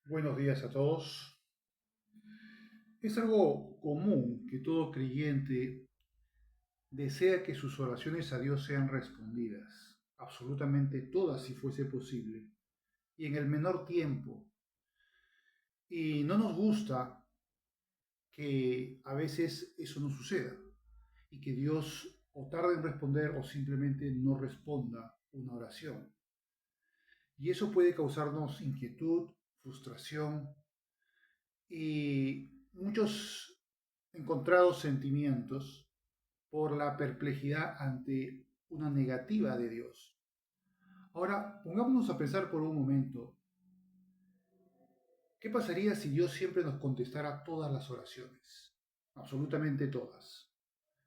Buenos días a todos. Es algo común que todo creyente desea que sus oraciones a Dios sean respondidas, absolutamente todas si fuese posible, y en el menor tiempo. Y no nos gusta que a veces eso no suceda y que Dios o tarde en responder o simplemente no responda una oración. Y eso puede causarnos inquietud, frustración y muchos encontrados sentimientos por la perplejidad ante una negativa de Dios. Ahora, pongámonos a pensar por un momento, ¿qué pasaría si Dios siempre nos contestara todas las oraciones? Absolutamente todas.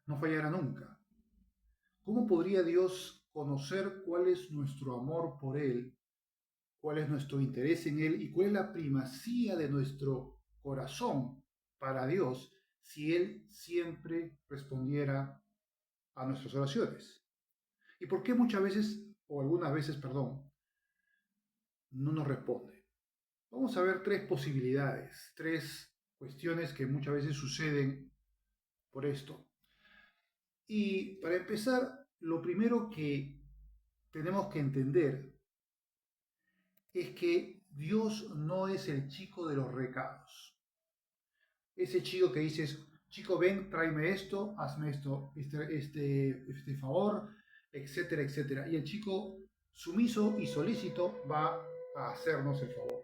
No fallara nunca. ¿Cómo podría Dios conocer cuál es nuestro amor por Él, cuál es nuestro interés en Él y cuál es la primacía de nuestro corazón para Dios si Él siempre respondiera a nuestras oraciones? ¿Y por qué muchas veces, o algunas veces, perdón, no nos responde? Vamos a ver tres posibilidades, tres cuestiones que muchas veces suceden por esto. Y para empezar, lo primero que tenemos que entender es que Dios no es el chico de los recados. Ese chico que dices, chico, ven, tráeme esto, hazme esto, este favor, etcétera, etcétera. Y el chico sumiso y solícito va a hacernos el favor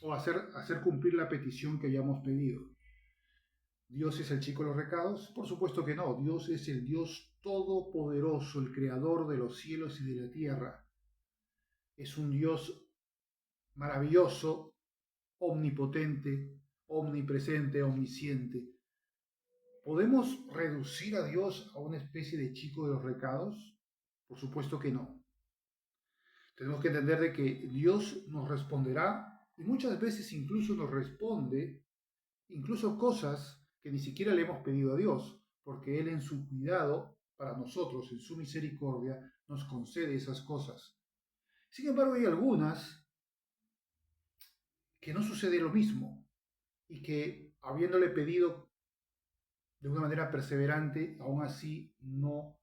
o hacer cumplir la petición que hayamos pedido. ¿Dios es el chico de los recados? Por supuesto que no. Dios es el Dios todopoderoso, el creador de los cielos y de la tierra. Es un Dios maravilloso, omnipotente, omnipresente, omnisciente. ¿Podemos reducir a Dios a una especie de chico de los recados? Por supuesto que no. Tenemos que entender de que Dios nos responderá y muchas veces incluso nos responde incluso cosas que ni siquiera le hemos pedido a Dios, porque Él en su cuidado para nosotros, en su misericordia, nos concede esas cosas. Sin embargo, hay algunas que no sucede lo mismo y que habiéndole pedido de una manera perseverante, aún así no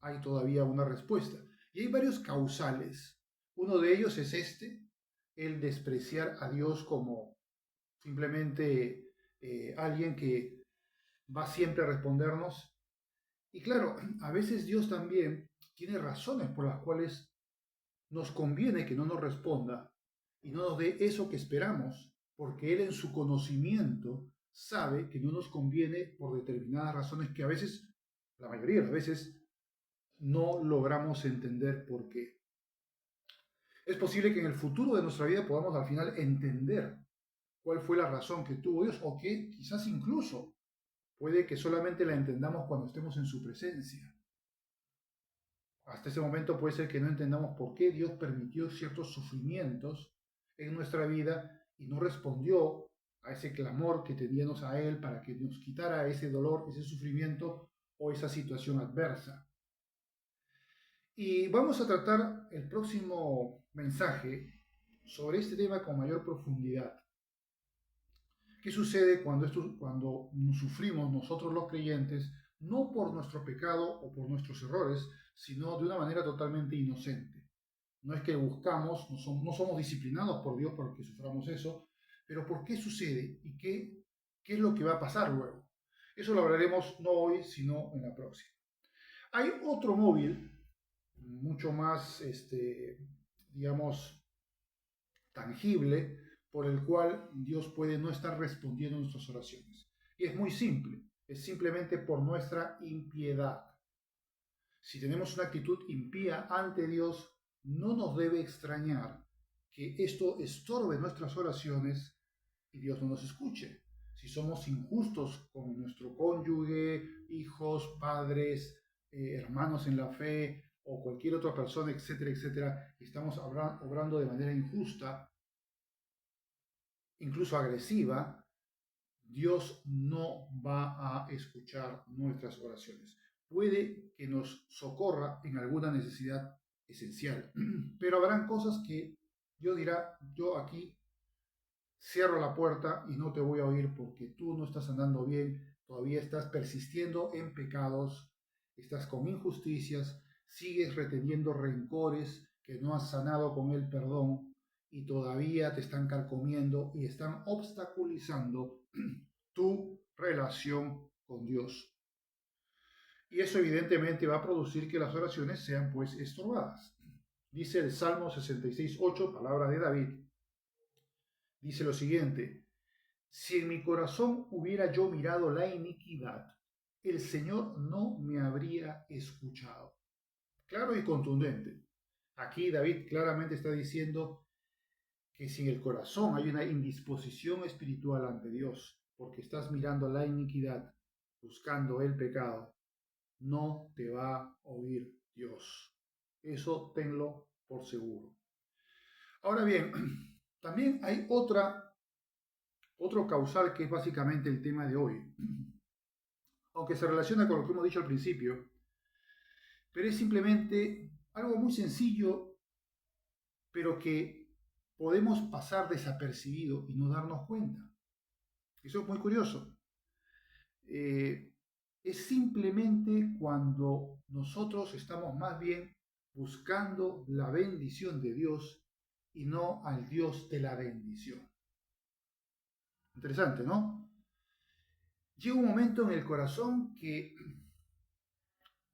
hay todavía una respuesta. Y hay varios causales. Uno de ellos es el despreciar a Dios como simplemente alguien que va siempre a respondernos. Y claro, a veces Dios también tiene razones por las cuales nos conviene que no nos responda y no nos dé eso que esperamos, porque Él en su conocimiento sabe que no nos conviene por determinadas razones que a veces, la mayoría de las veces, no logramos entender por qué. Es posible que en el futuro de nuestra vida podamos al final entender cuál fue la razón que tuvo Dios o que quizás incluso puede que solamente la entendamos cuando estemos en su presencia. Hasta ese momento puede ser que no entendamos por qué Dios permitió ciertos sufrimientos en nuestra vida y no respondió a ese clamor que teníamos a Él para que nos quitara ese dolor, ese sufrimiento o esa situación adversa. Y vamos a tratar el próximo mensaje sobre este tema con mayor profundidad. ¿Qué sucede cuando sufrimos nosotros los creyentes, no por nuestro pecado o por nuestros errores, sino de una manera totalmente inocente? No es que buscamos, no somos disciplinados por Dios para que suframos eso, pero ¿por qué sucede y qué es lo que va a pasar luego? Eso lo hablaremos no hoy, sino en la próxima. Hay otro móvil, mucho más, digamos, tangible, por el cual Dios puede no estar respondiendo a nuestras oraciones. Y es muy simple, es simplemente por nuestra impiedad. Si tenemos una actitud impía ante Dios, no nos debe extrañar que esto estorbe nuestras oraciones y Dios no nos escuche. Si somos injustos con nuestro cónyuge, hijos, padres, hermanos en la fe o cualquier otra persona, etcétera, etcétera, y estamos obrando de manera injusta, incluso agresiva, Dios no va a escuchar nuestras oraciones. Puede que nos socorra en alguna necesidad esencial, pero habrán cosas que Dios dirá, yo aquí cierro la puerta y no te voy a oír porque tú no estás andando bien, todavía estás persistiendo en pecados, estás con injusticias, sigues reteniendo rencores que no has sanado con el perdón y todavía te están carcomiendo y están obstaculizando tu relación con Dios. Y eso evidentemente va a producir que las oraciones sean pues estorbadas. Dice el Salmo 66:8, palabra de David, dice lo siguiente: si en mi corazón hubiera yo mirado la iniquidad, el Señor no me habría escuchado. Claro y contundente. Aquí David claramente está diciendo que si en el corazón hay una indisposición espiritual ante Dios, porque estás mirando la iniquidad, buscando el pecado, no te va a oír Dios. Eso tenlo por seguro. Ahora bien, también hay otro causal que es básicamente el tema de hoy, aunque se relaciona con lo que hemos dicho al principio, pero es simplemente algo muy sencillo, pero que podemos pasar desapercibido y no darnos cuenta. Eso es muy curioso. Es simplemente cuando nosotros estamos más bien buscando la bendición de Dios y no al Dios de la bendición. Interesante, ¿no? Llega un momento en el corazón que,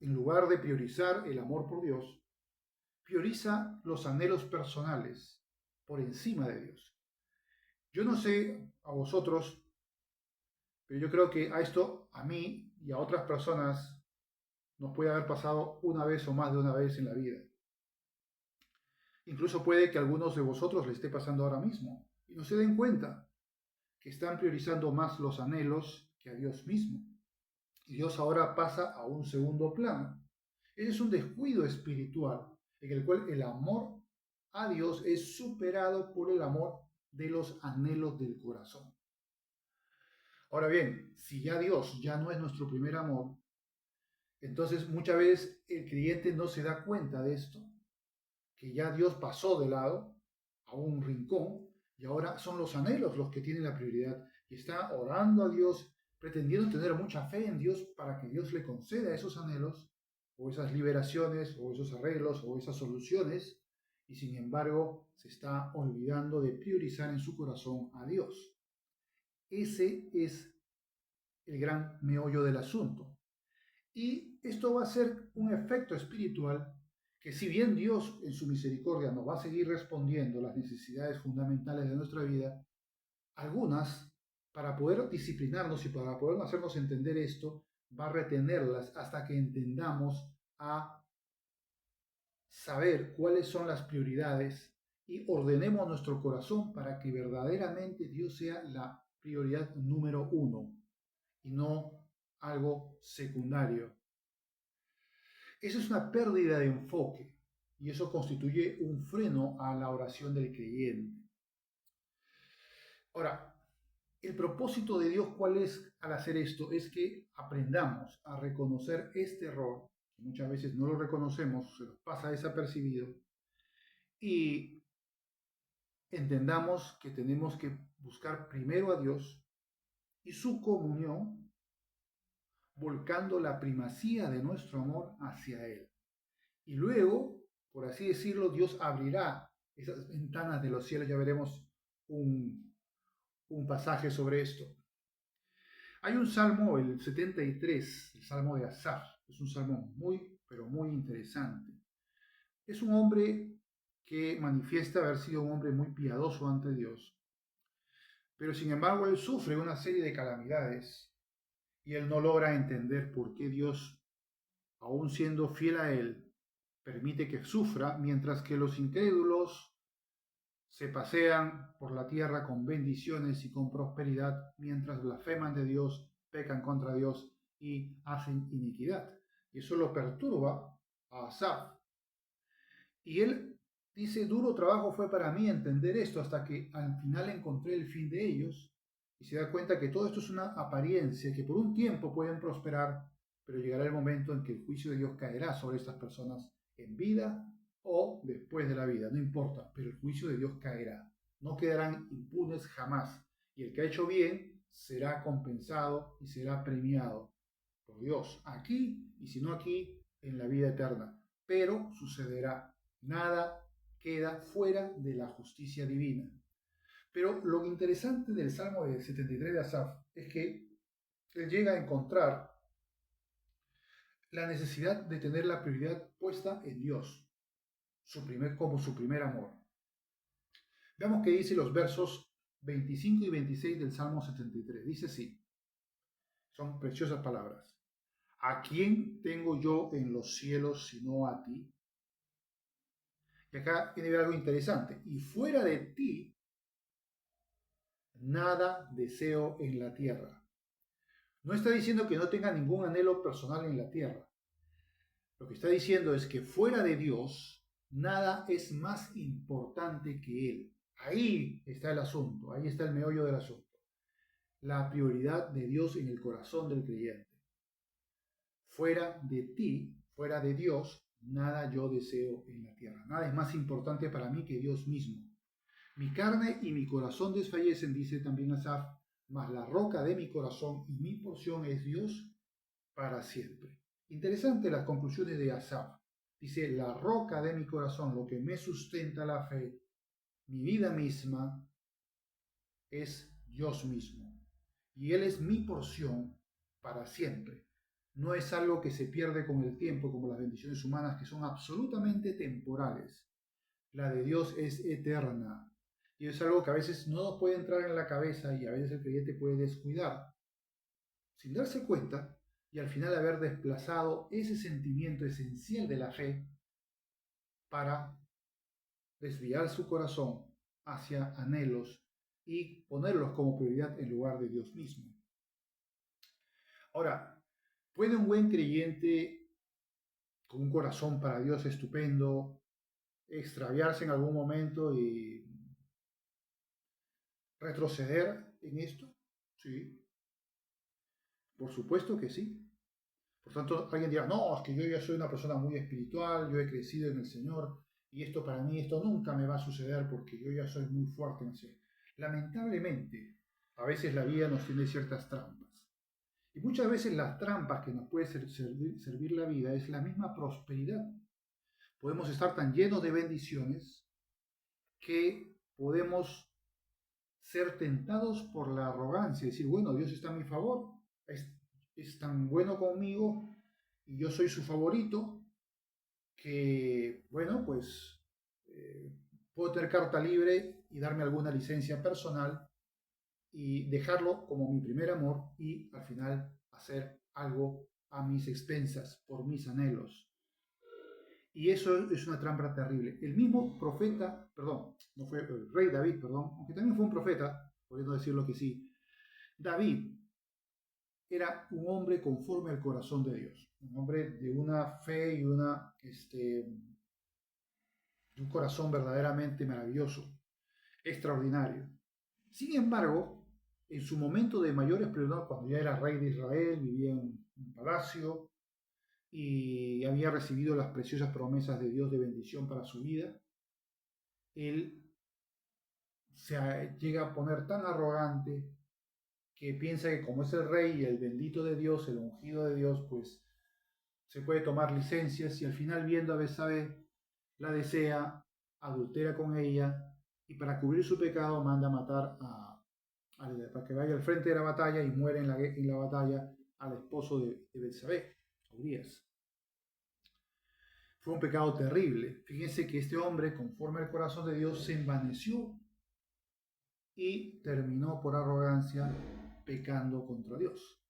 en lugar de priorizar el amor por Dios, prioriza los anhelos personales por encima de Dios. Yo no sé a vosotros, pero yo creo que a esto, a mí y a otras personas, nos puede haber pasado una vez o más de una vez en la vida. Incluso puede que a algunos de vosotros le esté pasando ahora mismo y no se den cuenta que están priorizando más los anhelos que a Dios mismo. Y Dios ahora pasa a un segundo plano. Ese es un descuido espiritual en el cual el amor a Dios es superado por el amor de los anhelos del corazón. Ahora bien, si ya Dios ya no es nuestro primer amor, entonces muchas veces el creyente no se da cuenta de esto, que ya Dios pasó de lado a un rincón y ahora son los anhelos los que tienen la prioridad y está orando a Dios, pretendiendo tener mucha fe en Dios para que Dios le conceda esos anhelos o esas liberaciones o esos arreglos o esas soluciones, y sin embargo se está olvidando de priorizar en su corazón a Dios. Ese es el gran meollo del asunto. Y esto va a ser un efecto espiritual que, si bien Dios en su misericordia nos va a seguir respondiendo las necesidades fundamentales de nuestra vida, algunas, para poder disciplinarnos y para poder hacernos entender esto, va a retenerlas hasta que entendamos a saber cuáles son las prioridades y ordenemos nuestro corazón para que verdaderamente Dios sea la prioridad número uno y no algo secundario. Eso es una pérdida de enfoque y eso constituye un freno a la oración del creyente. Ahora, el propósito de Dios, ¿cuál es al hacer esto? Es que aprendamos a reconocer este error, que muchas veces no lo reconocemos, se nos pasa desapercibido, y entendamos que tenemos que buscar primero a Dios y su comunión, volcando la primacía de nuestro amor hacia Él. Y luego, por así decirlo, Dios abrirá esas ventanas de los cielos. Ya veremos un pasaje sobre esto. Hay un salmo, el 73, el salmo de Asaf. Es un salmo muy, pero muy interesante. Es un hombre que manifiesta haber sido un hombre muy piadoso ante Dios. Pero sin embargo, él sufre una serie de calamidades y él no logra entender por qué Dios, aún siendo fiel a él, permite que sufra, mientras que los incrédulos se pasean por la tierra con bendiciones y con prosperidad, mientras blasfeman de Dios, pecan contra Dios y hacen iniquidad. Y eso lo perturba a Asaf. Y él dice: duro trabajo fue para mí entender esto hasta que al final encontré el fin de ellos, y se da cuenta que todo esto es una apariencia, que por un tiempo pueden prosperar, pero llegará el momento en que el juicio de Dios caerá sobre estas personas en vida o después de la vida, no importa, pero el juicio de Dios caerá. no quedarán impunes jamás. Y el que ha hecho bien será compensado y será premiado por Dios, aquí y si no aquí, en la vida eterna. Pero sucederá, nada queda fuera de la justicia divina. Pero lo interesante del Salmo de 73 de Asaf es que él llega a encontrar la necesidad de tener la prioridad puesta en Dios, como su primer amor. Veamos qué dice los versos 25 y 26 del Salmo 73. Dice así, son preciosas palabras. ¿A quién tengo yo en los cielos sino a ti? Y acá viene algo interesante. Y fuera de ti, nada deseo en la tierra. No está diciendo que no tenga ningún anhelo personal en la tierra. Lo que está diciendo es que fuera de Dios, nada es más importante que Él. Ahí está el asunto, ahí está el meollo del asunto. La prioridad de Dios en el corazón del creyente. Fuera de ti, fuera de Dios, nada yo deseo en la tierra. Nada es más importante para mí que Dios mismo. Mi carne y mi corazón desfallecen, dice también Asaf, mas la roca de mi corazón y mi porción es Dios para siempre. Interesante las conclusiones de Asaf. Dice, la roca de mi corazón, lo que me sustenta la fe, mi vida misma, es Dios mismo. Y Él es mi porción para siempre. No es algo que se pierde con el tiempo, como las bendiciones humanas, que son absolutamente temporales. La de Dios es eterna. Y es algo que a veces no nos puede entrar en la cabeza y a veces el creyente puede descuidar, sin darse cuenta, y al final haber desplazado ese sentimiento esencial de la fe para desviar su corazón hacia anhelos y ponerlos como prioridad en lugar de Dios mismo. Ahora, ¿puede un buen creyente con un corazón para Dios estupendo extraviarse en algún momento y retroceder en esto? Sí, por supuesto que sí. Por tanto, alguien dirá, no, es que yo ya soy una persona muy espiritual, yo he crecido en el Señor y esto para mí, esto nunca me va a suceder porque yo ya soy muy fuerte en el Señor. Lamentablemente, a veces la vida nos tiene ciertas trampas. Y muchas veces las trampas que nos puede servir la vida es la misma prosperidad. Podemos estar tan llenos de bendiciones que podemos ser tentados por la arrogancia, decir, bueno, Dios está a mi favor, es tan bueno conmigo y yo soy su favorito, que, bueno, pues puedo tener carta libre y darme alguna licencia personal y dejarlo como mi primer amor y al final hacer algo a mis expensas, por mis anhelos. Y eso es una trampa terrible. El mismo profeta, perdón, no fue el rey David, perdón, aunque también fue un profeta, podemos decirlo que sí, David era un hombre conforme al corazón de Dios, un hombre de una fe y de un corazón verdaderamente maravilloso, extraordinario. Sin embargo, en su momento de mayores prioridades, cuando ya era rey de Israel, vivía en un palacio y había recibido las preciosas promesas de Dios de bendición para su vida, él se llega a poner tan arrogante que piensa que como es el rey y el bendito de Dios, el ungido de Dios, pues se puede tomar licencias y al final viendo a Betsabé la desea, adultera con ella y para cubrir su pecado manda a matar para que vaya al frente de la batalla y muere en la batalla al esposo de Betsabé, Urías. Fue un pecado terrible. Fíjense que este hombre, conforme al corazón de Dios, se envaneció y terminó por arrogancia pecando contra Dios.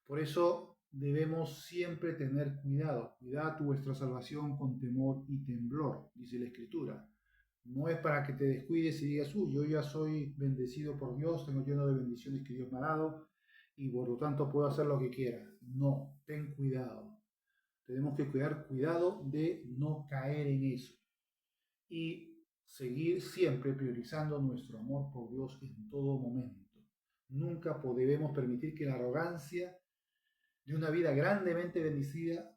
Por eso debemos siempre tener cuidado. Cuidad vuestra salvación con temor y temblor, dice la Escritura. No es para que te descuides y digas, yo ya soy bendecido por Dios, tengo lleno de bendiciones que Dios me ha dado y por lo tanto puedo hacer lo que quiera. No, ten cuidado. Tenemos que cuidado de no caer en eso y seguir siempre priorizando nuestro amor por Dios en todo momento. Nunca debemos permitir que la arrogancia de una vida grandemente bendecida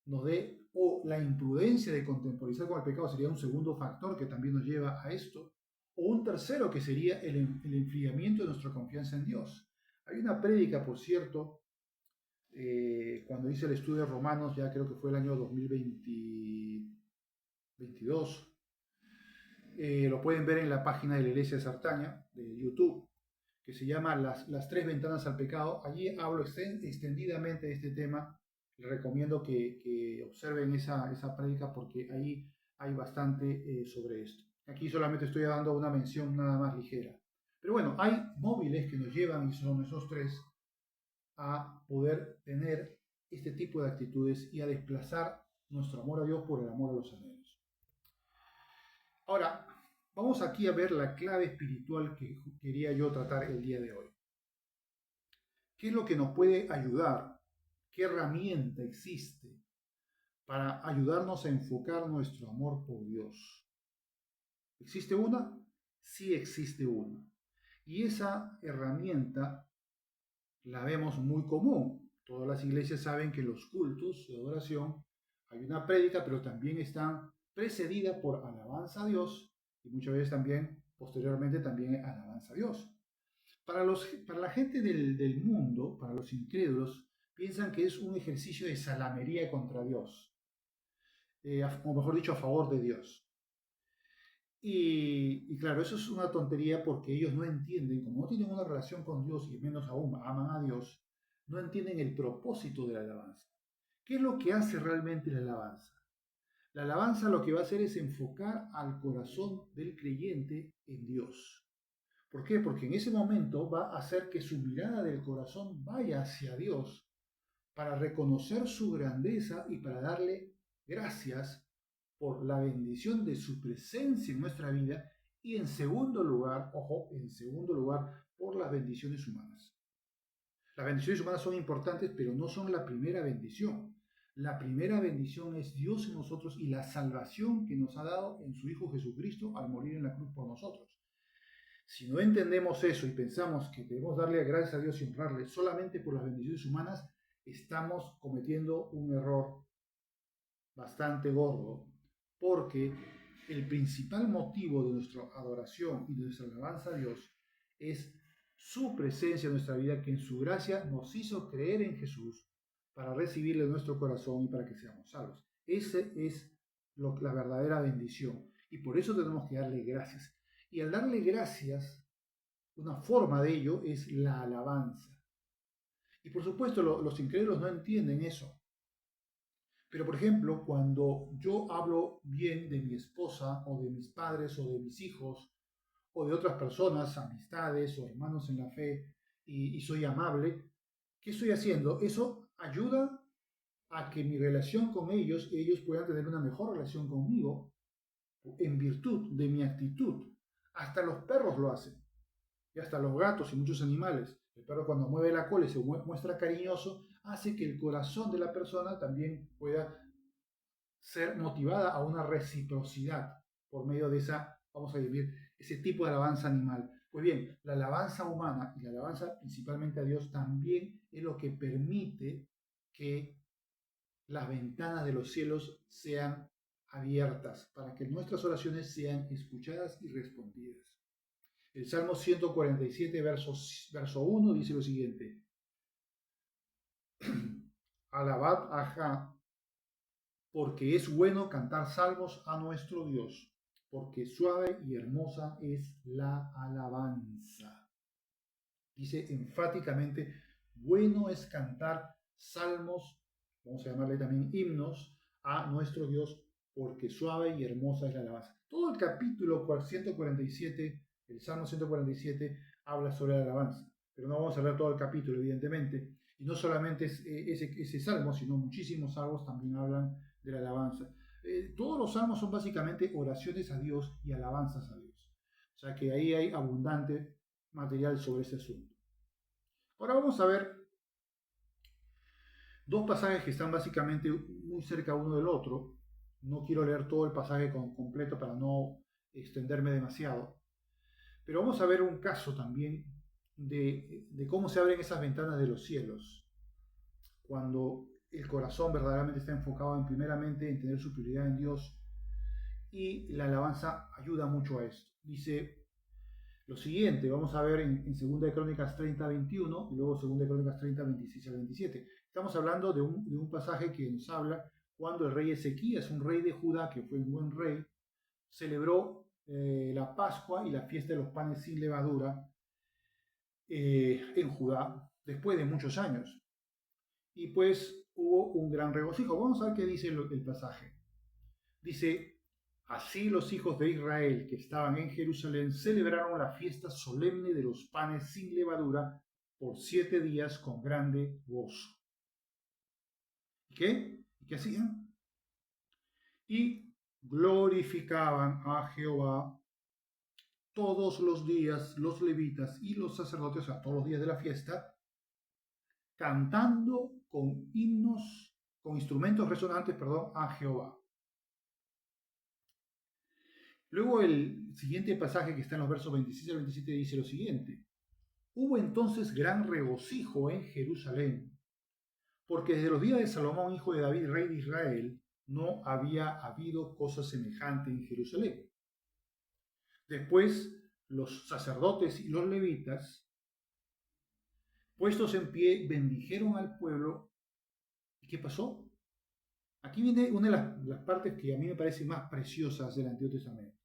nos dé, o la imprudencia de contemporizar con el pecado sería un segundo factor que también nos lleva a esto, O un tercero que sería el enfriamiento de nuestra confianza en Dios. Hay una prédica, por cierto, cuando hice el estudio de Romanos, ya creo que fue el año 2022, lo pueden ver en la página de la Iglesia de Sartaña, de YouTube, que se llama las tres ventanas al pecado. Allí hablo extendidamente de este tema. Les recomiendo que observen esa prédica porque ahí hay bastante sobre esto. Aquí solamente estoy dando una mención nada más ligera. Pero bueno, hay móviles que nos llevan, y son esos tres, a poder tener este tipo de actitudes y a desplazar nuestro amor a Dios por el amor a los hermanos. Ahora, vamos aquí a ver la clave espiritual que quería yo tratar el día de hoy. ¿Qué es lo que nos puede ayudar? ¿Qué herramienta existe para ayudarnos a enfocar nuestro amor por Dios? ¿Existe una? Sí existe una. Y esa herramienta la vemos muy común. Todas las iglesias saben que los cultos de adoración hay una prédica, pero también están precedidas por alabanza a Dios y muchas veces también, posteriormente, también alabanza a Dios. Para la gente del mundo, para los incrédulos, piensan que es un ejercicio de salamería contra Dios, o mejor dicho, a favor de Dios. Y claro, eso es una tontería porque ellos no entienden, como no tienen una relación con Dios y menos aún aman a Dios, no entienden el propósito de la alabanza. ¿Qué es lo que hace realmente la alabanza? La alabanza lo que va a hacer es enfocar al corazón del creyente en Dios. ¿Por qué? Porque en ese momento va a hacer que su mirada del corazón vaya hacia Dios para reconocer su grandeza y para darle gracias por la bendición de su presencia en nuestra vida y en segundo lugar, ojo, en segundo lugar, por las bendiciones humanas. Las bendiciones humanas son importantes, pero no son la primera bendición. La primera bendición es Dios en nosotros y la salvación que nos ha dado en su Hijo Jesucristo al morir en la cruz por nosotros. Si no entendemos eso y pensamos que debemos darle gracias a Dios y honrarle solamente por las bendiciones humanas, estamos cometiendo un error bastante gordo, porque el principal motivo de nuestra adoración y de nuestra alabanza a Dios es su presencia en nuestra vida, que en su gracia nos hizo creer en Jesús para recibirle en nuestro corazón y para que seamos salvos. Esa es la verdadera bendición y por eso tenemos que darle gracias. Y al darle gracias, una forma de ello es la alabanza. Y por supuesto los incrédulos no entienden eso. Pero, por ejemplo, cuando yo hablo bien de mi esposa o de mis padres o de mis hijos o de otras personas, amistades o hermanos en la fe, y soy amable, ¿qué estoy haciendo? Eso ayuda a que mi relación con ellos puedan tener una mejor relación conmigo en virtud de mi actitud. Hasta los perros lo hacen, y hasta los gatos y muchos animales. El perro cuando mueve la cola y se muestra cariñoso, hace que el corazón de la persona también pueda ser motivada a una reciprocidad por medio de esa, vamos a decir, ese tipo de alabanza animal. Pues bien, la alabanza humana y la alabanza principalmente a Dios también es lo que permite que las ventanas de los cielos sean abiertas para que nuestras oraciones sean escuchadas y respondidas. El Salmo 147, verso 1 dice lo siguiente: Alabad a Jah, porque es bueno cantar salmos a nuestro Dios, porque suave y hermosa es la alabanza. Dice enfáticamente, bueno es cantar salmos, vamos a llamarle también himnos, a nuestro Dios, porque suave y hermosa es la alabanza. Todo el capítulo 147, el Salmo 147, habla sobre la alabanza, pero no vamos a ver todo el capítulo, evidentemente. Y no solamente es ese salmo, sino muchísimos salmos también hablan de la alabanza. Todos los salmos son básicamente oraciones a Dios y alabanzas a Dios. O sea que ahí hay abundante material sobre ese asunto. Ahora vamos a ver dos pasajes que están básicamente muy cerca uno del otro. No quiero leer todo el pasaje completo para no extenderme demasiado, pero vamos a ver un caso también de cómo se abren esas ventanas de los cielos cuando el corazón verdaderamente está enfocado en primeramente en tener su prioridad en Dios, y la alabanza ayuda mucho a esto. Dice lo siguiente. Vamos a ver en 2 de Crónicas 30, 21 y luego 2 de Crónicas 30, 26 al 27. Estamos hablando de un pasaje que nos habla cuando el rey Ezequías, un rey de Judá que fue un buen rey, celebró la Pascua y la fiesta de los panes sin levadura en Judá después de muchos años. Y pues hubo un gran regocijo. Vamos a ver qué dice el pasaje. Dice: así los hijos de Israel que estaban en Jerusalén celebraron la fiesta solemne de los panes sin levadura por 7 días con grande gozo. ¿Y qué? ¿Y qué hacían? Y glorificaban a Jehová todos los días, los levitas y los sacerdotes, o sea, todos los días de la fiesta, cantando con himnos, con instrumentos resonantes, a Jehová. Luego el siguiente pasaje que está en los versos 26 al 27 dice lo siguiente: hubo entonces gran regocijo en Jerusalén, porque desde los días de Salomón, hijo de David, rey de Israel, no había habido cosa semejante en Jerusalén. Después los sacerdotes y los levitas, puestos en pie, bendijeron al pueblo. ¿Y qué pasó? Aquí viene una de las partes que a mí me parece más preciosas del Antiguo Testamento.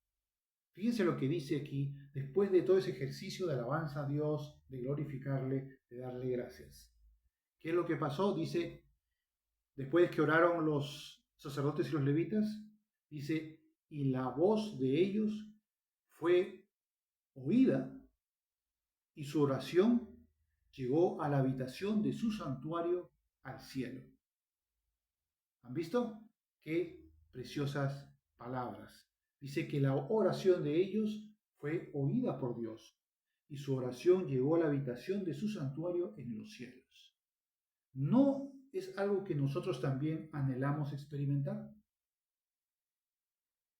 Fíjense lo que dice aquí, después de todo ese ejercicio de alabanza a Dios, de glorificarle, de darle gracias. ¿Qué es lo que pasó? Dice, después que oraron los sacerdotes y los levitas, dice, y la voz de ellos fue oída y su oración llegó a la habitación de su santuario al cielo. ¿Han visto? Qué preciosas palabras. Dice que la oración de ellos fue oída por Dios y su oración llegó a la habitación de su santuario en los cielos. ¿No es algo que nosotros también anhelamos experimentar?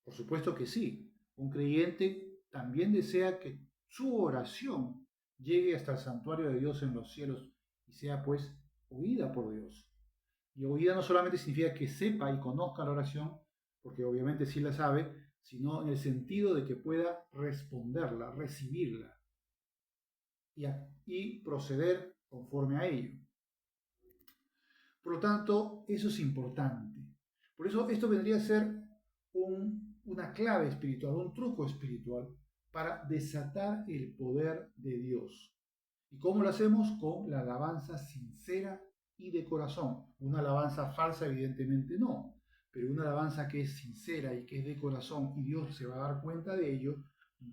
Por supuesto que sí. Un creyente también desea que su oración llegue hasta el santuario de Dios en los cielos y sea pues oída por Dios. Y oída no solamente significa que sepa y conozca la oración, porque obviamente sí la sabe, sino en el sentido de que pueda responderla, recibirla y proceder conforme a ello. Por lo tanto, eso es importante. Por eso esto vendría a ser una clave espiritual, un truco espiritual para desatar el poder de Dios. ¿Y cómo lo hacemos? Con la alabanza sincera y de corazón. Una alabanza falsa, evidentemente no, pero una alabanza que es sincera y que es de corazón y Dios se va a dar cuenta de ello,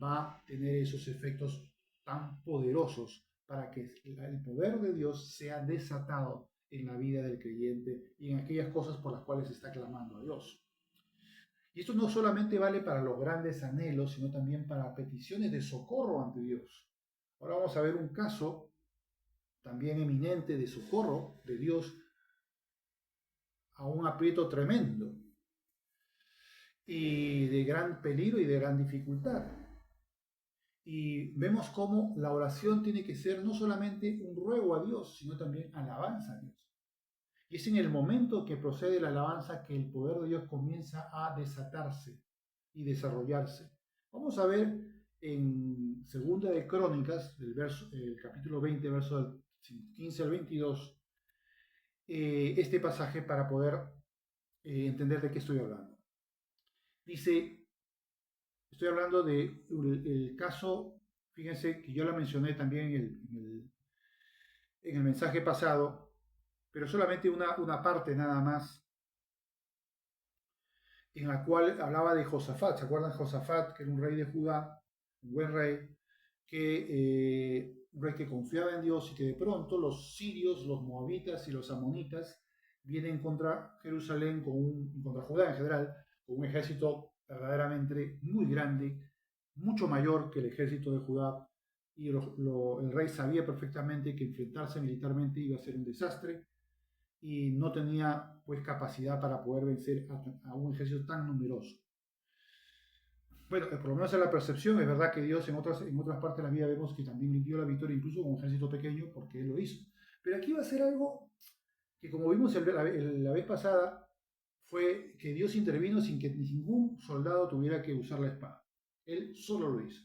va a tener esos efectos tan poderosos para que el poder de Dios sea desatado en la vida del creyente y en aquellas cosas por las cuales está clamando a Dios. Y esto no solamente vale para los grandes anhelos, sino también para peticiones de socorro ante Dios. Ahora vamos a ver un caso también eminente de socorro de Dios a un aprieto tremendo y de gran peligro y de gran dificultad. Y vemos cómo la oración tiene que ser no solamente un ruego a Dios, sino también alabanza a Dios. Y es en el momento que procede la alabanza que el poder de Dios comienza a desatarse y desarrollarse. Vamos a ver en 2 de Crónicas, el capítulo 20, verso del 15 al 22, este pasaje para poder entender de qué estoy hablando. Dice, estoy hablando del caso, fíjense que yo la mencioné también en el mensaje pasado, pero solamente una parte nada más, en la cual hablaba de Josafat. ¿Se acuerdan de Josafat, que era un rey de Judá, un buen rey, un rey que confiaba en Dios y que de pronto los sirios, los moabitas y los amonitas vienen contra Jerusalén, contra Judá en general, con un ejército verdaderamente muy grande, mucho mayor que el ejército de Judá, y el rey sabía perfectamente que enfrentarse militarmente iba a ser un desastre, y no tenía pues capacidad para poder vencer a un ejército tan numeroso. Bueno, por lo menos en la percepción, es verdad que Dios en otras partes de la vida vemos que también dio la victoria incluso con un ejército pequeño porque Él lo hizo. Pero aquí va a ser algo que, como vimos la vez pasada, fue que Dios intervino sin que ningún soldado tuviera que usar la espada. Él solo lo hizo.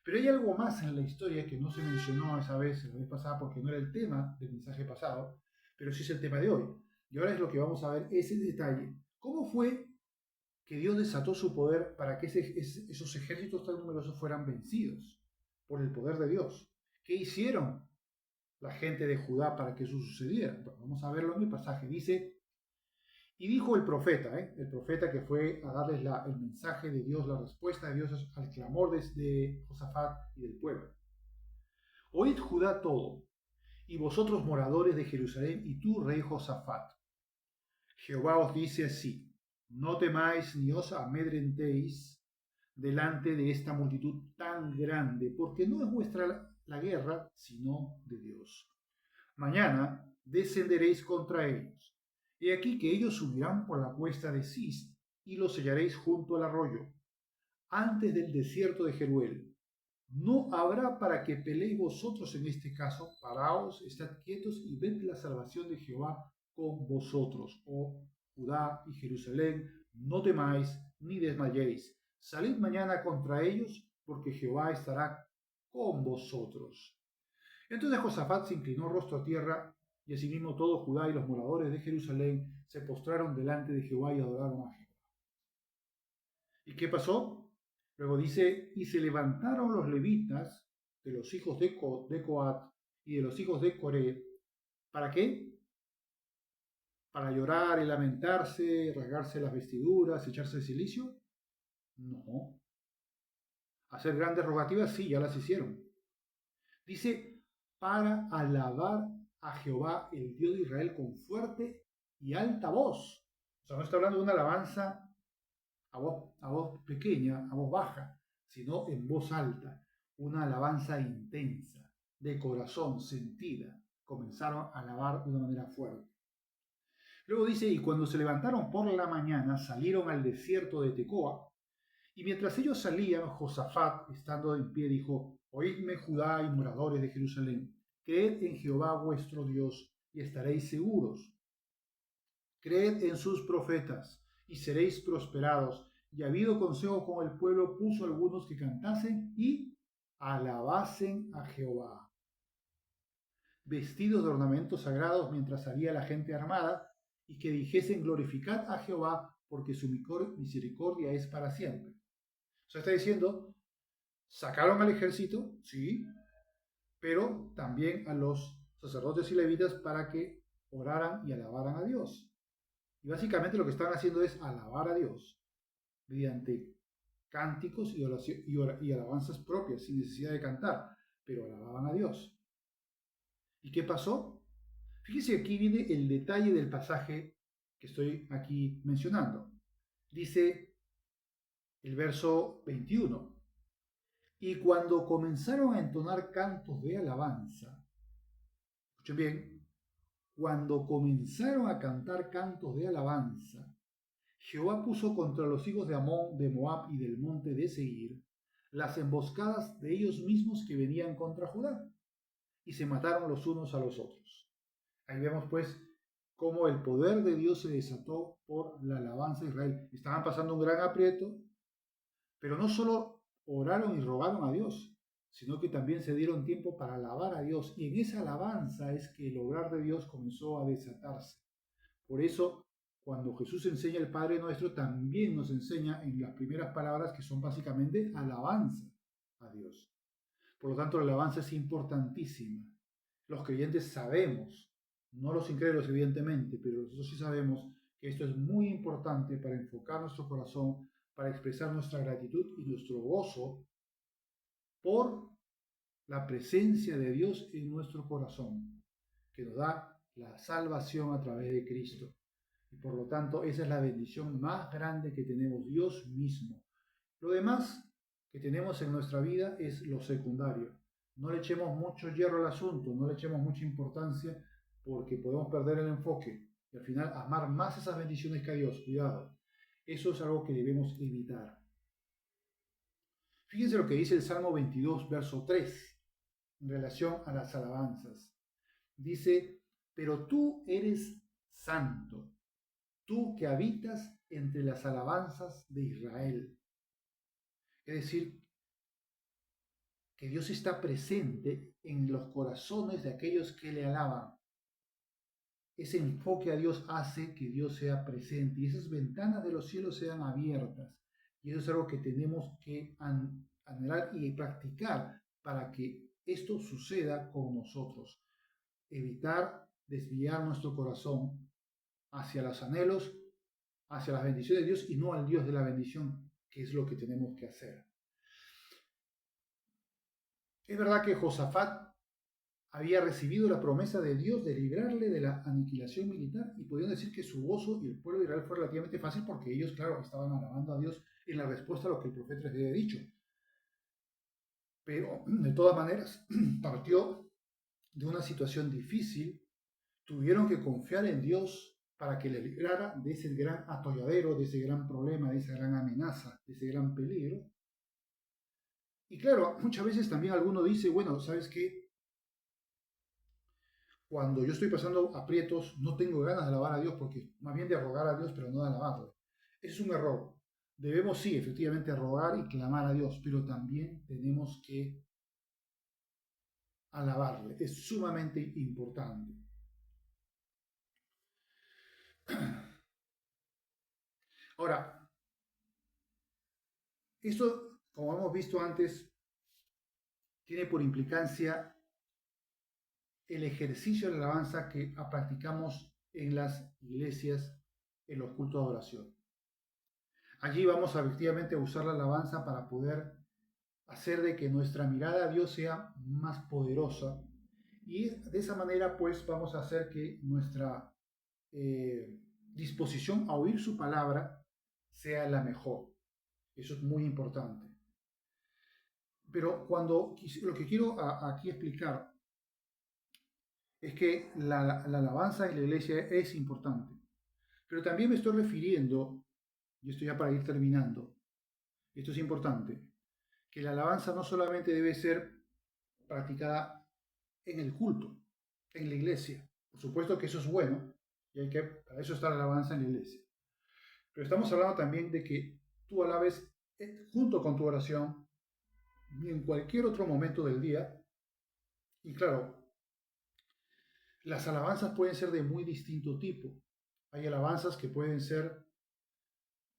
Pero hay algo más en la historia que no se mencionó esa vez, la vez pasada, porque no era el tema del mensaje pasado, pero sí es el tema de hoy. Y ahora es lo que vamos a ver, ese detalle. ¿Cómo fue que Dios desató su poder para que esos ejércitos tan numerosos fueran vencidos por el poder de Dios? ¿Qué hicieron la gente de Judá para que eso sucediera? Bueno, vamos a verlo en el pasaje. Dice, y dijo el profeta que fue a darles el mensaje de Dios, la respuesta de Dios al clamor de Josafat y del pueblo. Oíd Judá todo, y vosotros moradores de Jerusalén, y tú, rey Josafat. Jehová os dice así, no temáis ni os amedrentéis delante de esta multitud tan grande, porque no es vuestra la guerra, sino de Dios. Mañana descenderéis contra ellos. He aquí que ellos subirán por la cuesta de Cis, y los sellaréis junto al arroyo, antes del desierto de Jeruel. No habrá para que peleéis vosotros en este caso, paraos, estad quietos y ved la salvación de Jehová con vosotros, oh Judá y Jerusalén, no temáis ni desmayéis. Salid mañana contra ellos, porque Jehová estará con vosotros. Entonces Josafat se inclinó rostro a tierra, y asimismo todo Judá y los moradores de Jerusalén se postraron delante de Jehová y adoraron a Jehová. ¿Y qué pasó? Luego dice, y se levantaron los levitas de los hijos de Coat y de los hijos de Coré. ¿Para qué? ¿Para llorar y lamentarse, rasgarse las vestiduras, echarse el cilicio? No. Hacer grandes rogativas, sí, ya las hicieron. Dice, para alabar a Jehová, el Dios de Israel, con fuerte y alta voz. O sea, no está hablando de una alabanza a voz pequeña, a voz baja, sino en voz alta, una alabanza intensa, de corazón, sentida. Comenzaron a alabar de una manera fuerte. Luego dice, y cuando se levantaron por la mañana, salieron al desierto de Tecoa, y mientras ellos salían, Josafat, estando en pie, dijo, oídme Judá y moradores de Jerusalén, creed en Jehová vuestro Dios, y estaréis seguros. Creed en sus profetas, y seréis prosperados. Y habido consejo con el pueblo, puso algunos que cantasen y alabasen a Jehová, vestidos de ornamentos sagrados mientras salía la gente armada, y que dijesen, glorificad a Jehová, porque su misericordia es para siempre. O sea, está diciendo, sacaron al ejército, sí, pero también a los sacerdotes y levitas para que oraran y alabaran a Dios. Y básicamente lo que están haciendo es alabar a Dios mediante cánticos y alabanzas propias, sin necesidad de cantar, pero alababan a Dios. ¿Y qué pasó? Fíjese, aquí viene el detalle del pasaje que estoy aquí mencionando. Dice el verso 21. Y cuando comenzaron a entonar cantos de alabanza, escuchen bien, cuando comenzaron a cantar cantos de alabanza, Jehová puso contra los hijos de Amón, de Moab y del monte de Seir las emboscadas de ellos mismos que venían contra Judá, y se mataron los unos a los otros. Ahí vemos pues cómo el poder de Dios se desató por la alabanza de Israel. Estaban pasando un gran aprieto, pero no solo oraron y rogaron a Dios, sino que también se dieron tiempo para alabar a Dios. Y en esa alabanza es que el obrar de Dios comenzó a desatarse. Por eso, cuando Jesús enseña el Padre Nuestro, también nos enseña en las primeras palabras que son básicamente alabanza a Dios. Por lo tanto, la alabanza es importantísima. Los creyentes sabemos, no los incrédulos evidentemente, pero nosotros sí sabemos que esto es muy importante para enfocar nuestro corazón, para expresar nuestra gratitud y nuestro gozo por la presencia de Dios en nuestro corazón, que nos da la salvación a través de Cristo. Y por lo tanto, esa es la bendición más grande que tenemos, Dios mismo. Lo demás que tenemos en nuestra vida es lo secundario. No le echemos mucho hierro al asunto, no le echemos mucha importancia, porque podemos perder el enfoque y al final amar más esas bendiciones que a Dios. Cuidado, eso es algo que debemos evitar. Fíjense lo que dice el Salmo 22, verso 3, en relación a las alabanzas. Dice, pero tú eres santo, tú que habitas entre las alabanzas de Israel. Es decir, que Dios está presente en los corazones de aquellos que le alaban. Ese enfoque a Dios hace que Dios sea presente y esas ventanas de los cielos sean abiertas. Y eso es algo que tenemos que anhelar y practicar para que esto suceda con nosotros. Evitar desviar nuestro corazón hacia los anhelos, hacia las bendiciones de Dios y no al Dios de la bendición, que es lo que tenemos que hacer. Es verdad que Josafat había recibido la promesa de Dios de librarle de la aniquilación militar y podían decir que su gozo y el pueblo de Israel fue relativamente fácil porque ellos, claro, estaban alabando a Dios en la respuesta a lo que el profeta les había dicho. Pero de todas maneras partió de una situación difícil, tuvieron que confiar en Dios para que les librara de ese gran atolladero, de ese gran problema, de esa gran amenaza, de ese gran peligro. Y claro, muchas veces también alguno dice, bueno, ¿sabes qué? Cuando yo estoy pasando aprietos, no tengo ganas de alabar a Dios, porque más bien de rogar a Dios, pero no de alabarle. Es un error. Debemos, sí, efectivamente, rogar y clamar a Dios, pero también tenemos que alabarle. Es sumamente importante. Ahora, esto, como hemos visto antes, tiene por implicancia el ejercicio de la alabanza que practicamos en las iglesias, en los cultos de oración. Allí vamos a efectivamente a usar la alabanza para poder hacer de que nuestra mirada a Dios sea más poderosa y de esa manera pues vamos a hacer que nuestra disposición a oír su palabra sea la mejor. Eso es muy importante. Pero lo que quiero aquí explicar es que la alabanza en la iglesia es importante. Pero también me estoy refiriendo, y esto ya para ir terminando, esto es importante, que la alabanza no solamente debe ser practicada en el culto, en la iglesia. Por supuesto que eso es bueno, y para eso está la alabanza en la iglesia. Pero estamos hablando también de que tú alabes junto con tu oración y en cualquier otro momento del día. Y claro, las alabanzas pueden ser de muy distinto tipo. Hay alabanzas que pueden ser,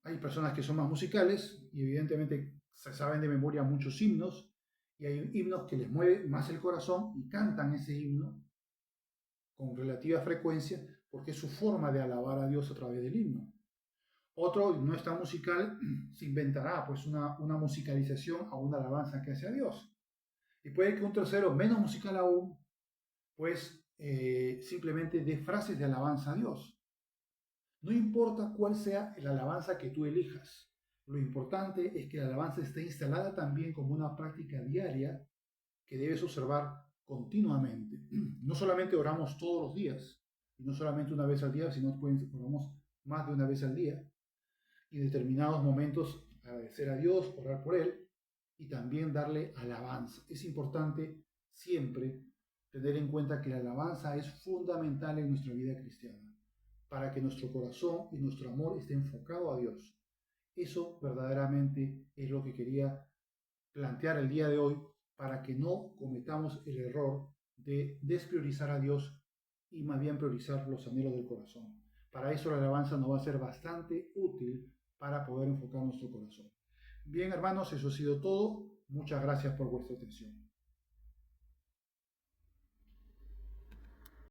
hay personas que son más musicales y evidentemente se saben de memoria muchos himnos, y hay himnos que les mueve más el corazón y cantan ese himno con relativa frecuencia porque es su forma de alabar a Dios a través del himno. Otro no es tan musical, se inventará pues una musicalización a una alabanza que hace a Dios. Y puede que un tercero, menos musical aún, pues simplemente dé frases de alabanza a Dios. No importa cuál sea la alabanza que tú elijas, lo importante es que la alabanza esté instalada también como una práctica diaria que debes observar continuamente. No solamente oramos todos los días, y no solamente una vez al día, sino que oramos más de una vez al día, y en determinados momentos agradecer a Dios, orar por Él, y también darle alabanza. Es importante siempre tener en cuenta que la alabanza es fundamental en nuestra vida cristiana, para que nuestro corazón y nuestro amor esté enfocado a Dios. Eso verdaderamente es lo que quería plantear el día de hoy para que no cometamos el error de despriorizar a Dios y más bien priorizar los anhelos del corazón. Para eso la alabanza nos va a ser bastante útil para poder enfocar nuestro corazón. Bien, hermanos, eso ha sido todo. Muchas gracias por vuestra atención.